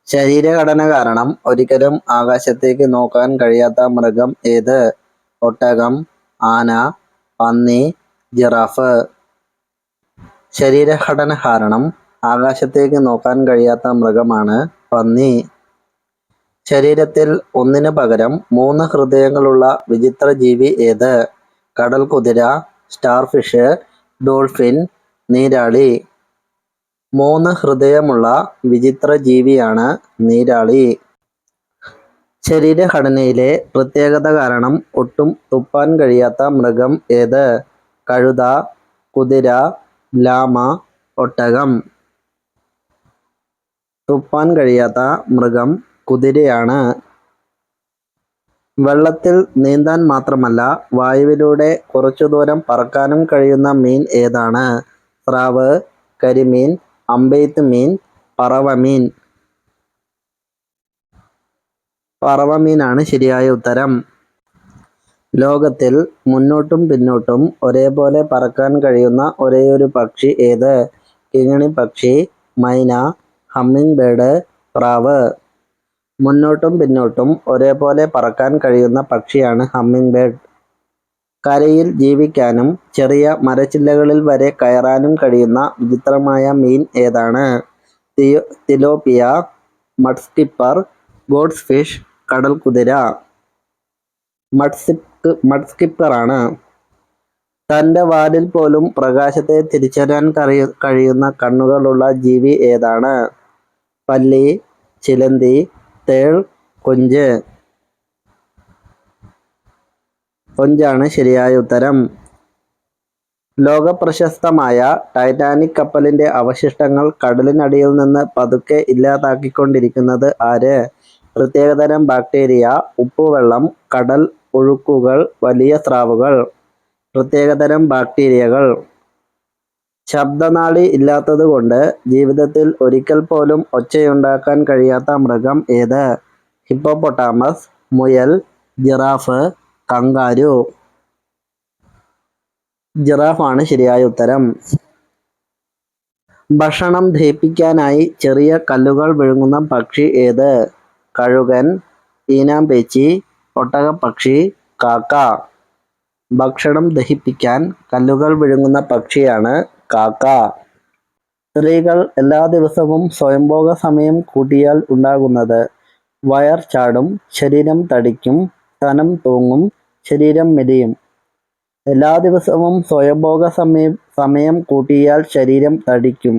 ശരീരഘടന കാരണം ഒരിക്കലും ആകാശത്തേക്ക് നോക്കാൻ കഴിയാത്ത മൃഗം ഏത്? ഒട്ടകം, ആന, പന്നി, ജിറാഫ്. ശരീരഘടന കാരണം ആകാശത്തേക്ക് നോക്കാൻ കഴിയാത്ത മൃഗമാണ് പന്നി. ശരീരത്തിൽ ഒന്നിനു പകരം 3 ഹൃദയങ്ങളുള്ള വിചിത്ര ജീവി ഏത്? കടൽക്കുതിര, സ്റ്റാർഫിഷ്, ഡോൾഫിൻ, നീരാളി. 3 ഹൃദയമുള്ള വിചിത്ര ജീവിയാണ് നീരാളി. ശരീരഘടനയിലെ പ്രത്യേകത കാരണം ഒട്ടും തുപ്പാൻ കഴിയാത്ത മൃഗം ഏത്? കഴുത, കുതിര, ലാമ, ഒട്ടകം. തുപ്പാൻ കഴിയാത്ത മൃഗം കുതിരയാണ്. വെള്ളത്തിൽ നീന്താൻ മാത്രമല്ല വായുവിലൂടെ കുറച്ചു ദൂരം പറക്കാനും കഴിയുന്ന മീൻ ഏതാണ്? സ്രാവ്, കരിമീൻ, അമ്പെയ്ത്ത് മീൻ, പറവമീൻ. പറവമീനാണ് ശരിയായ ഉത്തരം. ലോകത്തിൽ മുന്നോട്ടും പിന്നോട്ടും ഒരേപോലെ പറക്കാൻ കഴിയുന്ന ഒരേയൊരു പക്ഷി ഏത്? കിങ്ങിണിപ്പക്ഷി, മൈന, ഹമ്മിങ് ബേർഡ്, പ്രാവ്. മുന്നോട്ടും പിന്നോട്ടും ഒരേപോലെ പറക്കാൻ കഴിയുന്ന പക്ഷിയാണ് ഹമ്മിങ് ബേർഡ്. കരയിൽ ജീവിക്കാനും ചെറിയ മരച്ചില്ലകളിൽ വരെ കയറാനും കഴിയുന്ന വിചിത്രമായ മീൻ ഏതാണ്? തിലോപ്പിയ, മഡ്സ്കിപ്പർ, ഗോഡ്സ് ഫിഷ്, കടൽക്കുതിര. മഡ്സ്കിപ്പറാണ്. തൻ്റെ വാലിൽ പോലും പ്രകാശത്തെ തിരിച്ചറിയാൻ കഴിയുന്ന കണ്ണുകളുള്ള ജീവി ഏതാണ്? പല്ലി, ചിലന്തി, തേൾ, കൊഞ്ച്. കൊഞ്ചാണ് ശരിയായ ഉത്തരം. ലോകപ്രശസ്തമായ ടൈറ്റാനിക് കപ്പലിന്റെ അവശിഷ്ടങ്ങൾ കടലിനടിയിൽ നിന്ന് പതുക്കെ ഇല്ലാതാക്കിക്കൊണ്ടിരിക്കുന്നത് ആര്? പ്രത്യേകതരം ബാക്ടീരിയ, ഉപ്പുവെള്ളം, കടൽ ഒഴുക്കുകൾ, വലിയ സ്രാവുകൾ. പ്രത്യേകതരം ബാക്ടീരിയകൾ. ശബ്ദനാളി ഇല്ലാത്തതുകൊണ്ട് ജീവിതത്തിൽ ഒരിക്കൽ പോലും ഒച്ചയുണ്ടാക്കാൻ കഴിയാത്ത മൃഗം ഏത്? ഹിപ്പോപ്പൊട്ടാമസ്, മുയൽ, ജിറാഫ്, കങ്കാരു. ജിറാഫാണ് ശരിയായ ഉത്തരം. ഭക്ഷണം ദഹിപ്പിക്കാനായി ചെറിയ കല്ലുകൾ വിഴുങ്ങുന്ന പക്ഷി ഏത്? കഴുകൻ, ഈനാമ്പേച്ചി, ഒട്ടകപ്പക്ഷി, കാക്ക. ഭക്ഷണം ദഹിപ്പിക്കാൻ കല്ലുകൾ വിഴുങ്ങുന്ന പക്ഷിയാണ് കാക്ക. സ്ത്രീകൾ എല്ലാ ദിവസവും സ്വയംഭോഗ സമയം കൂട്ടിയാൽ ഉണ്ടാകുന്നത് വയർ ചാടും, ശരീരം തടിക്കും, സ്തനം തൂങ്ങും, ശരീരം മെലിയും. എല്ലാ ദിവസവും സ്വയംഭോഗ സമയം കൂട്ടിയാൽ ശരീരം തടിക്കും.